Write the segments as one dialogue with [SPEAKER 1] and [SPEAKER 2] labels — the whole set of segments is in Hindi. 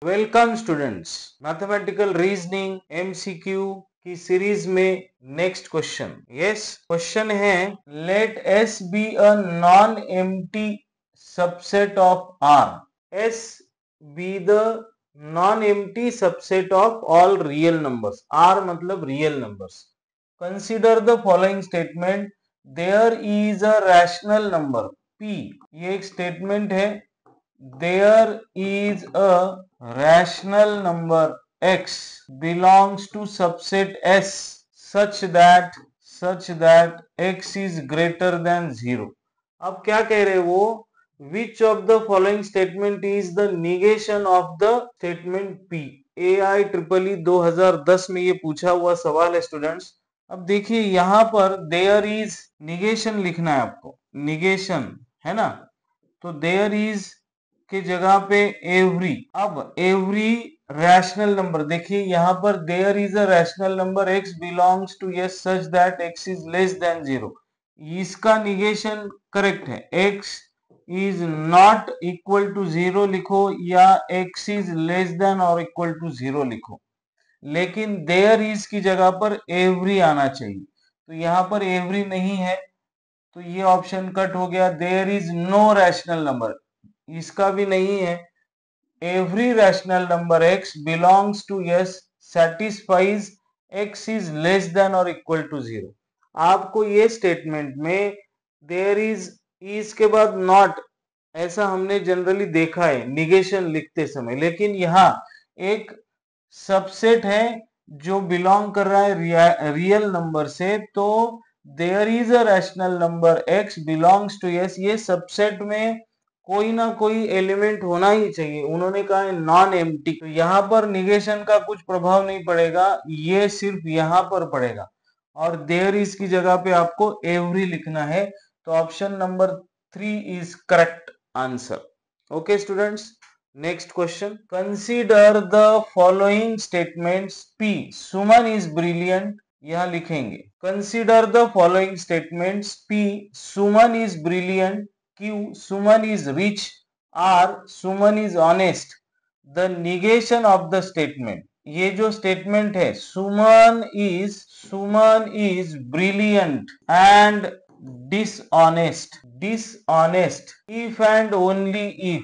[SPEAKER 1] Welcome students, mathematical reasoning MCQ की सीरीज में नेक्स्ट क्वेश्चन। क्वेश्चन है, let S be a non empty subset of R. S be the non empty subset of all real numbers. R मतलब real numbers. Consider the following statement, there is a rational number P. ये एक स्टेटमेंट है, there is a rational number x belongs to subset S such that x is greater than 0। अब क्या कह रहे वो, which of the following statement is the negation of the statement P। AIEEE 2010 में ये पूछा हुआ सवाल है स्टूडेंट्स। अब देखिए यहां पर देयर इज निगेशन लिखना है आपको, निगेशन है ना, तो देयर इज की जगह पे एवरी। अब एवरी रैशनल नंबर, देखिए यहां पर there is a rational number x belongs to s such that x is less than 0। इसका निगेशन करेक्ट है, x is not equal to 0 लिखो या x इज लेस देन और इक्वल टू 0 लिखो, लेकिन देयर इज की जगह पर एवरी आना चाहिए। तो यहां पर एवरी नहीं है तो ये ऑप्शन कट हो गया। There is no rational number, इसका भी नहीं है। Every rational number x belongs to s satisfies x is less than और इक्वल टू 0। आपको ये स्टेटमेंट में देयर इज के बाद नॉट, ऐसा हमने जनरली देखा है निगेशन लिखते समय, लेकिन यहाँ एक सबसेट है जो बिलोंग कर रहा है रियल नंबर से, तो there is a rational number x belongs to s, ये सबसेट में कोई ना कोई एलिमेंट होना ही चाहिए। उन्होंने कहा है नॉन एम्प्टी, तो यहाँ पर निगेशन का कुछ प्रभाव नहीं पड़ेगा, ये सिर्फ यहाँ पर पड़ेगा। और देयर इज की जगह पे आपको एवरी लिखना है, तो option number 3 is correct answer. Okay students, next question, consider the following statements P Suman is brilliant. यहां लिखेंगे consider the following statements P Suman is brilliant, Q Suman is rich, R Suman is honest. The negation of the statement, ये जो स्टेटमेंट है Suman is brilliant and dishonest, if and only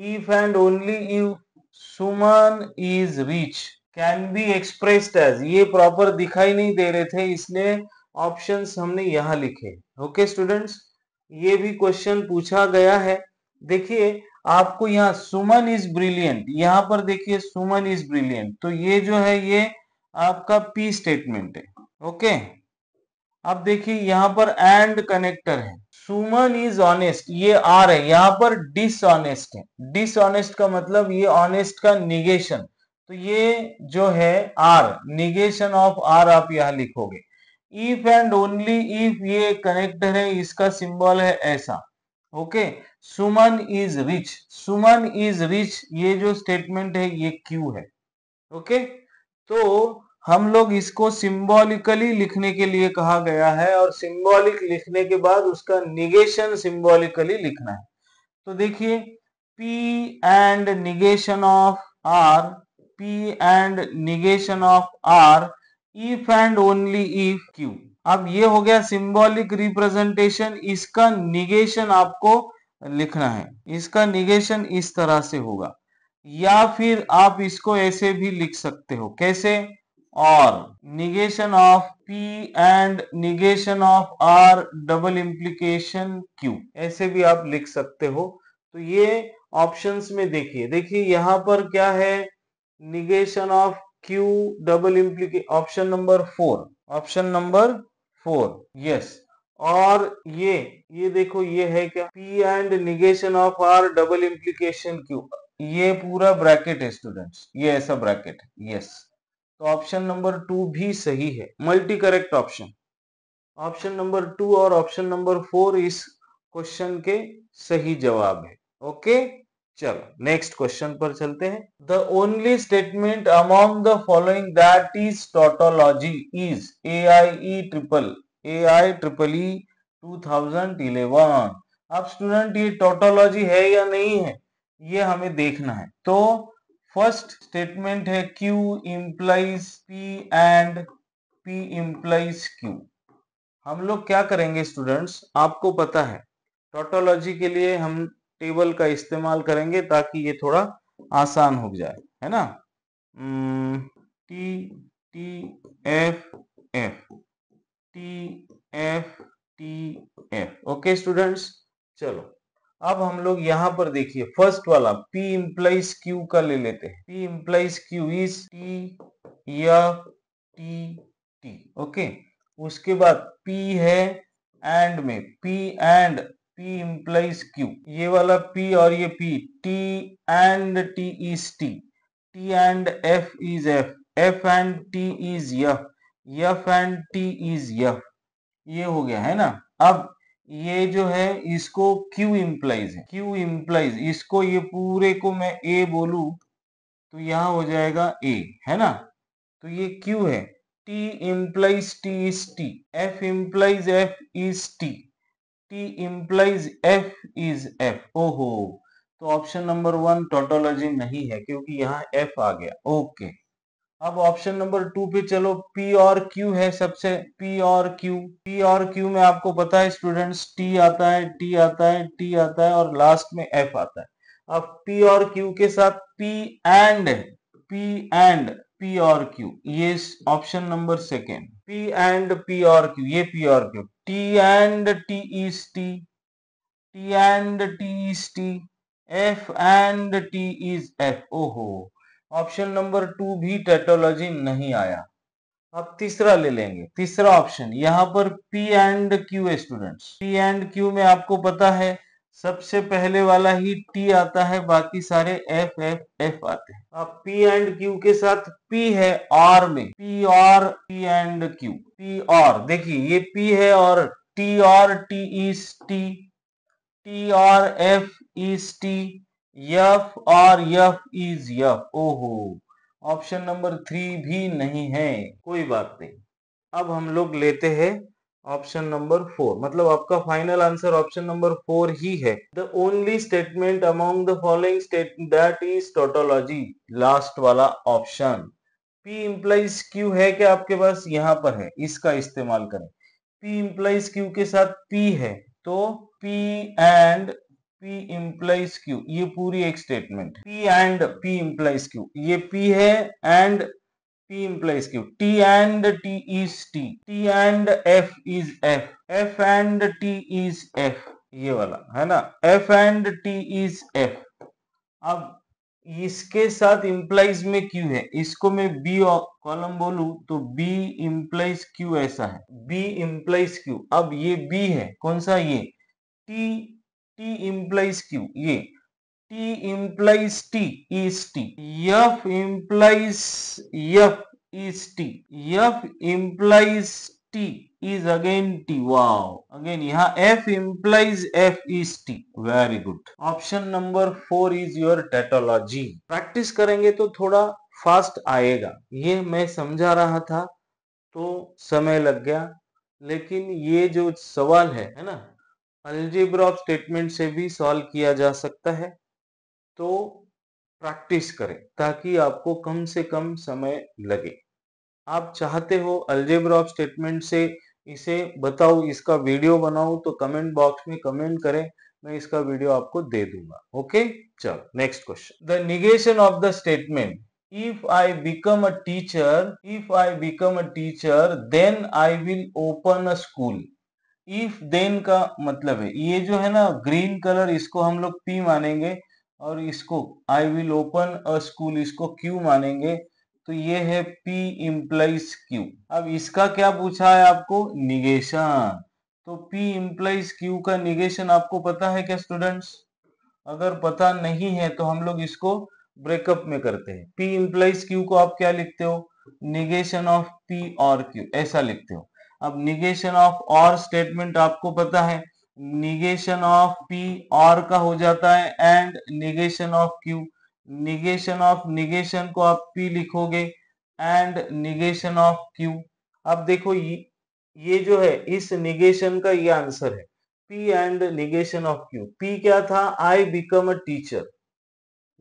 [SPEAKER 1] if and only if Suman is rich can be expressed as, ये प्रॉपर दिखाई नहीं दे रहे थे इसलिए ऑप्शंस हमने यहां लिखे। ओके स्टूडेंट्स, ये भी क्वेश्चन पूछा गया है। देखिए आपको यहाँ सुमन इज ब्रिलियंट, यहाँ पर देखिए सुमन इज ब्रिलियंट, तो ये जो है ये आपका पी स्टेटमेंट है। ओके, अब देखिए यहां पर एंड कनेक्टर है, सुमन इज ऑनेस्ट, ये आर है, यहां पर डिसऑनेस्ट है। डिसऑनेस्ट का मतलब ये ऑनेस्ट का निगेशन, तो ये जो है आर, निगेशन ऑफ आर आप यहां लिखोगे। इफ एंड ओनली इफ, ये कनेक्टर है, इसका सिंबल है ऐसा। ओके, सुमन इज रिच, ये जो स्टेटमेंट है ये क्यू है। ओके, तो हम लोग इसको सिंबॉलिकली लिखने के लिए कहा गया है, और सिंबॉलिक लिखने के बाद उसका निगेशन सिंबॉलिकली लिखना है। तो देखिए P and negation of R, if and only if Q। अब ये हो गया सिंबॉलिक रिप्रेजेंटेशन, इसका निगेशन आपको लिखना है, इसका निगेशन इस तरह से होगा, या फिर आप इसको ऐसे भी लिख सकते हो, कैसे, और negation of P and negation of R double implication Q, ऐसे भी आप लिख सकते हो। तो ये ऑप्शंस में देखिए यहां पर क्या है, negation of Q double implication, option number 4 yes. और ये देखो ये है क्या, P and negation of R double implication Q, ये पूरा ब्रैकेट है स्टूडेंट्स, ये ऐसा ब्रैकेट है, यस। तो ऑप्शन नंबर 2 भी सही है, multi correct option. Option number 2 और ऑप्शन नंबर 4 इस क्वेश्चन के सही जवाब है। ओके, चलो नेक्स्ट क्वेश्चन पर चलते हैं। The only statement among the following that is tautology is AIEEE 2011। अब स्टूडेंट ये टोटोलॉजी है या नहीं है ये हमें देखना है। तो फर्स्ट स्टेटमेंट है Q implies P and P implies Q। हम लोग क्या करेंगे स्टूडेंट्स, आपको पता है टोटोलॉजी के लिए हम टेबल का इस्तेमाल करेंगे ताकि ये थोड़ा आसान हो जाए, है ना। T T F F T F T F. Okay students, चलो अब हम लोग यहाँ पर देखिए फर्स्ट वाला P इम्प्लाइज Q का ले लेते हैं। P implies Q is T या टी टी। ओके, उसके बाद P है एंड में P and P implies Q, ये वाला P और ये P, T and T is T, T and F is F, F and T is F, F and T is F। ये हो गया है ना। अब ये जो है इसको Q इम्प्लाइज है, Q इम्प्लाइज, इसको ये पूरे को मैं A बोलू तो यहां हो जाएगा A, है ना। तो ये Q है, T implies T is T, F implies F is T, T implies F is F। ओहो, तो ऑप्शन नंबर 1 टोटोलॉजी नहीं है क्योंकि यहाँ F आ गया। ओके, अब ऑप्शन नंबर 2 पे चलो। P और Q है सबसे, P और Q में आपको पता है स्टूडेंट्स T आता है, T आता है, T आता है और लास्ट में F आता है। अब P और Q के साथ P एंड P और Q, ये option number second, P and P और Q, ये P और Q, T and T is T, T and T is T, F and T is F। ओहो, ऑप्शन नंबर 2 भी टेटोलॉजी नहीं आया। अब तीसरा ले लेंगे, तीसरा ऑप्शन यहाँ पर P एंड Q है स्टूडेंट्स। P एंड Q में आपको पता है सबसे पहले वाला ही T आता है, बाकी सारे F F F आते हैं। अब P एंड Q के साथ P है और में, P और P एंड Q, P और, देखिए ये P है और T और T इज T, T और F इज T, F और F इज F। ओहो, ऑप्शन नंबर 3 भी नहीं है, कोई बात नहीं। अब हम लोग लेते हैं ऑप्शन नंबर 4, मतलब आपका फाइनल आंसर ऑप्शन नंबर 4 ही है। The only statement among the following statement that is tautology, last वाला ऑप्शन। P इम्प्लाइज Q है क्या आपके पास, यहाँ पर है, इसका इस्तेमाल करें। P इम्प्लाइज Q के साथ P है तो P and P implies Q, ये पूरी एक स्टेटमेंट है। P and P implies Q, ये P है and P implies Q, T and T is T, T and F is F, F and T is F, ये वाला है ना, F and T is F। अब इसके साथ इम्प्लाइज में Q है, इसको मैं B कॉलम बोलू तो B इम्प्लाइज Q ऐसा है, B इम्प्लाइज Q। अब ये B है, कौन सा, ये T इम्प्लाइज Q, ये T implies T is T, F implies F is T, F implies T is again T। wow, again यहाँ F implies F is T। very good, option number 4 is your tautology। Practice करेंगे तो थोड़ा फास्ट आएगा, ये मैं समझा रहा था तो समय लग गया, लेकिन ये जो सवाल है ना, अलजेब्रा ऑफ स्टेटमेंट से भी सॉल्व किया जा सकता है। तो प्रैक्टिस करें ताकि आपको कम से कम समय लगे। आप चाहते हो अलजेब्रा ऑफ स्टेटमेंट से इसे बताओ, इसका वीडियो बनाओ तो कमेंट बॉक्स में कमेंट करें, मैं इसका वीडियो आपको दे दूंगा। ओके, चलो next question. The negation of the statement if I become a teacher then I will open a school. If then का मतलब है ये जो है ना ग्रीन कलर, इसको हम लोग P मानेंगे और इसको आई विल ओपन अ स्कूल, इसको Q मानेंगे। तो ये है P इम्प्लाइज Q। अब इसका क्या पूछा है आपको, निगेशन। तो P इम्प्लाइज Q का निगेशन आपको पता है क्या स्टूडेंट्स? अगर पता नहीं है तो हम लोग इसको ब्रेकअप में करते हैं। P इम्प्लाइज Q को आप क्या लिखते हो, निगेशन ऑफ P और Q, ऐसा लिखते हो। अब निगेशन ऑफ और स्टेटमेंट आपको पता है, निगेशन ऑफ P और का हो जाता है and negation of Q। Negation of negation को आप P लिखोगे एंड निगेशन ऑफ Q। अब देखो ये जो है इस निगेशन का ये आंसर है, P and negation of Q. P क्या था? I become a teacher.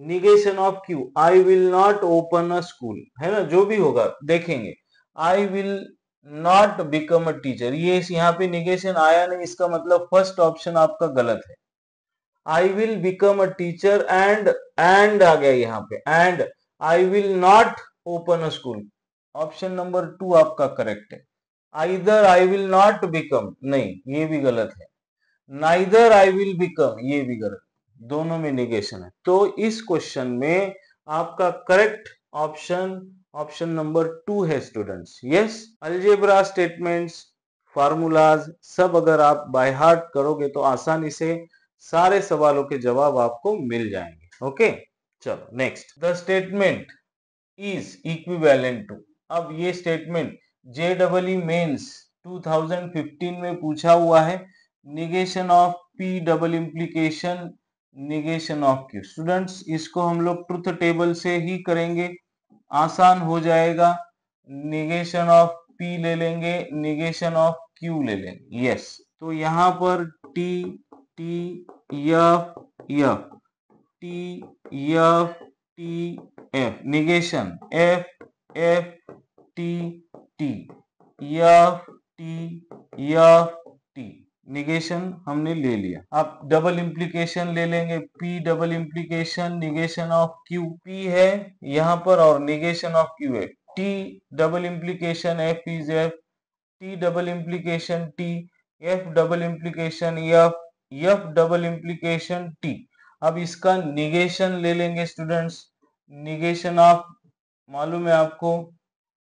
[SPEAKER 1] Negation of Q, I will not open a school. है ना, जो भी होगा देखेंगे. I will not become a teacher. ये यहाँ पे निगेशन आया नहीं, इसका मतलब फर्स्ट ऑप्शन आपका गलत है. I will become a teacher and आ गया यहाँ पे, and I will not open a school. Option number 2 आपका करेक्ट है. Either I will not become, नहीं ये भी गलत है. Neither I will become, ये भी गलत. दोनों में निगेशन है. तो इस क्वेश्चन में आपका करेक्ट ऑप्शन नंबर 2 है students. Yes, algebra statements, formulas सब अगर आप बाय हार्ट करोगे तो आसानी से सारे सवालों के जवाब आपको मिल जाएंगे. ओके, चलो next. The statement is equivalent to. अब ये स्टेटमेंट JEE मेंस 2015 में पूछा हुआ है. Negation of P double implication negation of Q. Students इसको हम लोग ट्रुथ टेबल से ही करेंगे, आसान हो जाएगा. निगेशन ऑफ P ले लेंगे, निगेशन ऑफ Q ले लेंगे. यस, तो यहाँ पर T T F F T F T F negation F F T T F T F T negation हमने ले लिया. अब डबल इम्प्लीकेशन ले लेंगे. P double implication negation of Q. P है यहाँ पर और निगेशन ऑफ Q है. T double implication F is F. T double implication T. F double implication F. F double implication T. अब इसका निगेशन ले लेंगे स्टूडेंट्स. निगेशन ऑफ मालूम है आपको,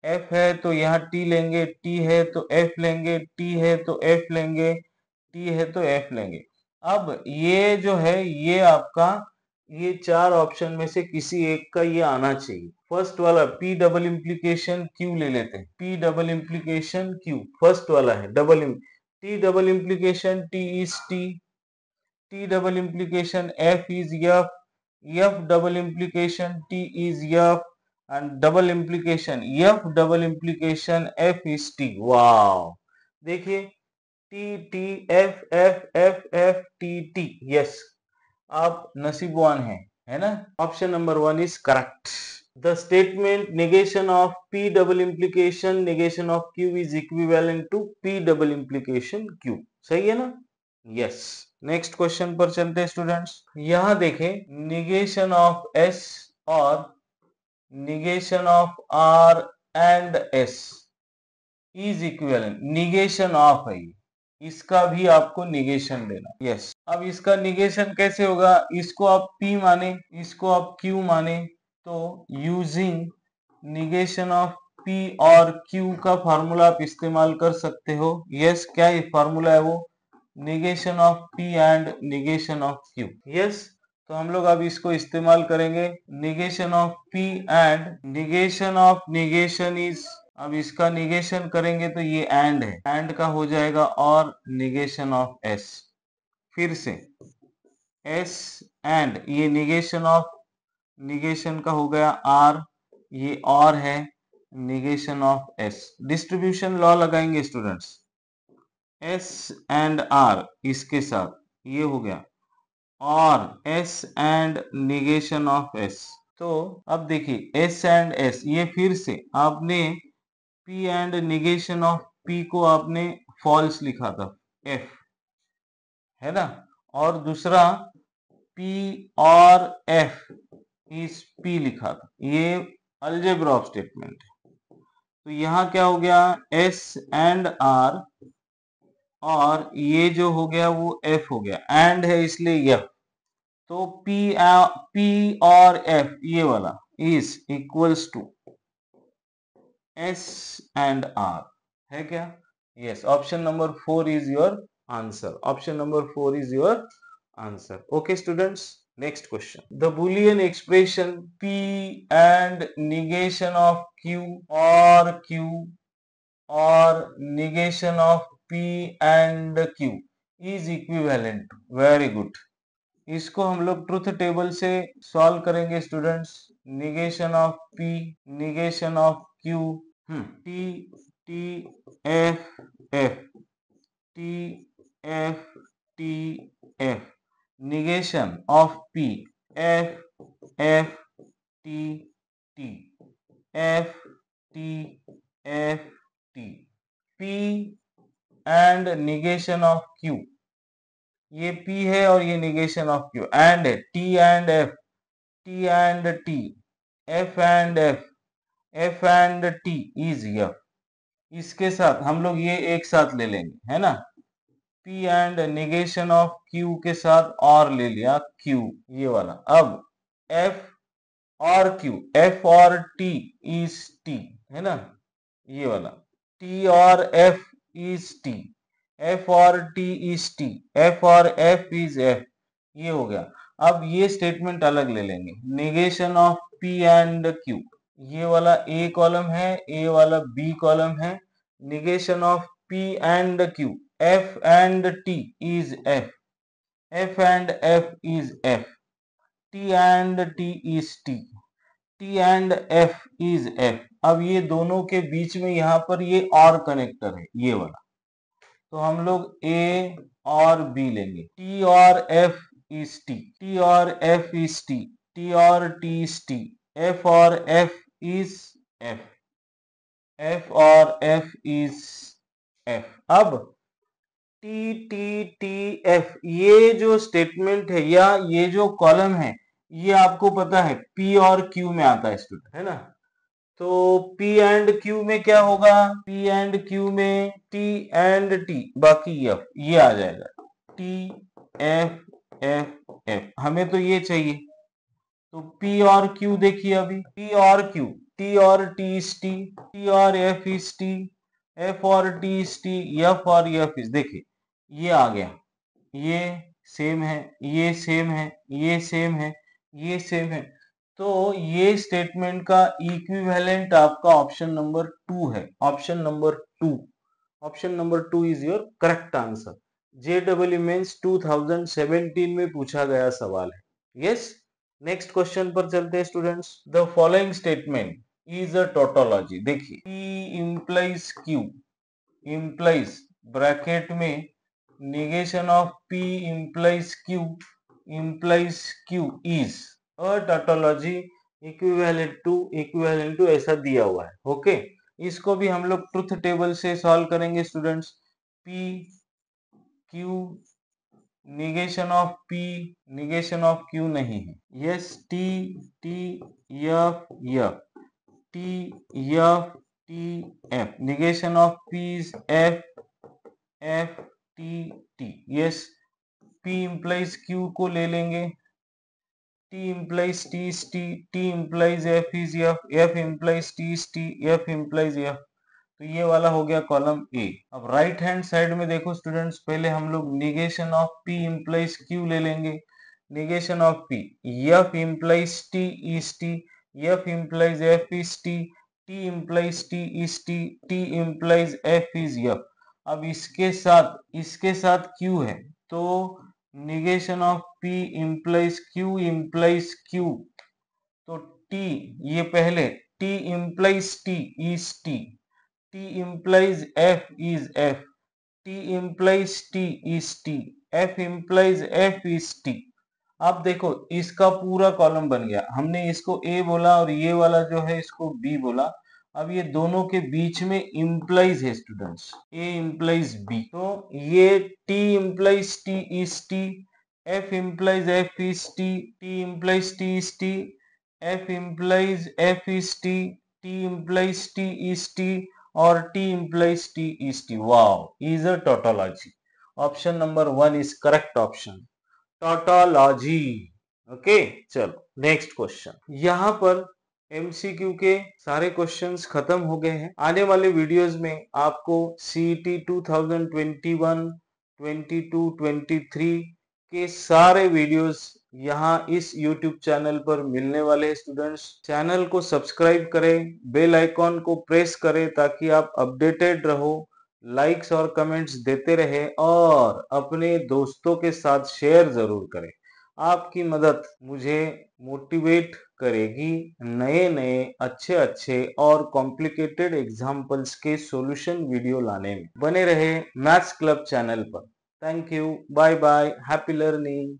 [SPEAKER 1] F है तो यहाँ T लेंगे, T है तो F लेंगे, T है तो F लेंगे, T है तो F लेंगे. अब ये जो है ये आपका ये चार ऑप्शन में से किसी एक का ये आना चाहिए. फर्स्ट वाला P डबल इम्प्लीकेशन Q ले लेते हैं. P double implication Q first वाला है. T double implication T is T. T double implication F is F. F double implication T is F. And double implication F double implication F is T. wow, देखिए T T F F F F T T. yes, आप नसीबवान हैं, है ना. Option number 1 is correct. The statement negation of P double implication negation of Q is equivalent to P double implication Q. सही है ना. यस, नेक्स्ट क्वेश्चन पर चलते हैं स्टूडेंट्स. यहां देखें निगेशन ऑफ S और negation of R and S is equivalent. Negation of है, इसका भी आपको निगेशन देना. यस, अब इसका निगेशन कैसे होगा? इसको आप P माने, इसको आप Q माने, तो यूजिंग निगेशन ऑफ P और Q का फार्मूला आप इस्तेमाल कर सकते हो. यस, क्या ये फार्मूला है? वो negation of P and negation of Q. Yes, तो हम लोग अब इसको इस्तेमाल करेंगे. Negation of P and negation of negation is, अब इसका निगेशन करेंगे तो ये एंड है, एंड का हो जाएगा और निगेशन ऑफ S. फिर से S एंड ये निगेशन ऑफ निगेशन का हो गया R, ये और है negation of S. Distribution law लगाएंगे स्टूडेंट्स. S एंड R इसके साथ ये हो गया और S and negation of S. तो अब देखिए S एंड S, ये फिर से आपने P and negation of P को आपने फॉल्स लिखा था, F है ना, और दूसरा P और F इस P लिखा था. ये अलजेब्रा ऑफ स्टेटमेंट है. तो यहाँ क्या हो गया? S एंड R और ये जो हो गया वो F हो गया, एंड है इसलिए F. तो P और F ये वाला is equals to S and R है क्या? Yes, option number 4 is your answer. Option number 4 is your answer. Okay students, next question. The Boolean expression P and negation of Q और negation of P and Q is equivalent. Very good. इसको हम लोग ट्रुथ टेबल से सॉल्व करेंगे students. Negation of P negation of Q. T T F F T F F. Negation of P, F, F, T, T, F, T, F, T. P and negation of Q, ये P है और ये negation of Q, and T and F, T and T, F and F, F and T is F. इसके साथ हम लोग ये एक साथ ले लेंगे, है ना। P and negation of Q के साथ और ले लिया Q, ये वाला। अब F और Q, F और T is T, है ना, ये वाला। T और F is T, F और T is T, F और F is F, ये हो गया। अब ये स्टेटमेंट अलग ले लेंगे, negation of P and Q, ये वाला A कॉलम है, A वाला B कॉलम है। Negation of P and Q, F and T is F, F and F is F, T and T is T, T and F is F। अब ये दोनों के बीच में यहाँ पर ये और कनेक्टर है, ये वाला, तो हम लोग A और B लेंगे। T और F is T, T और F is T, T और T is T, F और F is F, F और F is F। अब टी टी टी एफ, ये जो स्टेटमेंट है या ये जो कॉलम है, ये आपको पता है P और Q में आता है स्टूडेंट, है ना। तो P एंड Q में क्या होगा, P एंड Q में T एंड T, बाकी F, ये आ जाएगा T F F F। हमें तो ये चाहिए, तो P और Q देखिए, अभी P और Q, T और T is T, T और F is T, F और T is T, F और F is, देखिए ये आ गया, ये सेम है, ये सेम है, ये सेम है, ये सेम है। तो ये स्टेटमेंट का इक्विवेलेंट आपका ऑप्शन नंबर 2 है, option number 2, option number 2 is your correct answer. JEE mains 2017 में पूछा गया सवाल है। यस, नेक्स्ट क्वेश्चन पर चलते हैं students. The following statement is a tautology. देखिए P implies Q implies bracket में negation of P implies Q implies Q is a tautology equivalent to ऐसा दिया हुआ है। ओके, इसको भी हम लोग ट्रुथ टेबल से सॉल्व करेंगे students. P Q negation of P, negation of Q नहीं है। Yes, T T F F, T F T F, negation of P is F F T T। Yes, P implies Q को ले लेंगे, T implies T is T, T implies F is F, F implies T is T, F implies F। तो ये वाला हो गया कॉलम ए। अब राइट हैंड साइड में देखो स्टूडेंट्स, पहले हम लोग negation of P implies Q ले लेंगे। Negation of P, F implies T is T, F implies F is T, T implies T is T, T implies F is F। अब इसके साथ Q है, तो negation of P implies Q implies Q, तो T, ये पहले T implies T is T, T implies F is F, T implies T is T, F implies F is T। अब देखो इसका पूरा कॉलम बन गया, हमने इसको A बोला और ये वाला जो है इसको B बोला। अब ये दोनों के बीच में implies है स्टूडेंट्स, A implies B, तो ये T implies T is T, F implies F is T, T implies T is T, F implies F is T, T implies T is T, और T implies T is T। Wow, is a tautology। Option number 1 is correct option, tautology। Okay, चलो नेक्स्ट क्वेश्चन। यहाँ पर MCQ के सारे क्वेश्चंस खत्म हो गए हैं। आने वाले वीडियोस में आपको CET 2021, 22, 23 के सारे वीडियोस यहाँ इस YouTube चैनल पर मिलने वाले हैं स्टूडेंट्स। चैनल को सब्सक्राइब करें, बेल आइकॉन को प्रेस करें ताकि आप अपडेटेड रहो, लाइक्स और कमेंट्स देते रहे और अपने दोस्तों के साथ शेयर जरूर करें। आपकी मदद मुझे मोटिवेट करेगी नए नए अच्छे और कॉम्प्लिकेटेड एग्जाम्पल्स के सॉल्यूशन वीडियो लाने में। बने रहे मैथ्स क्लब चैनल पर। Thank you, bye bye, happy learning.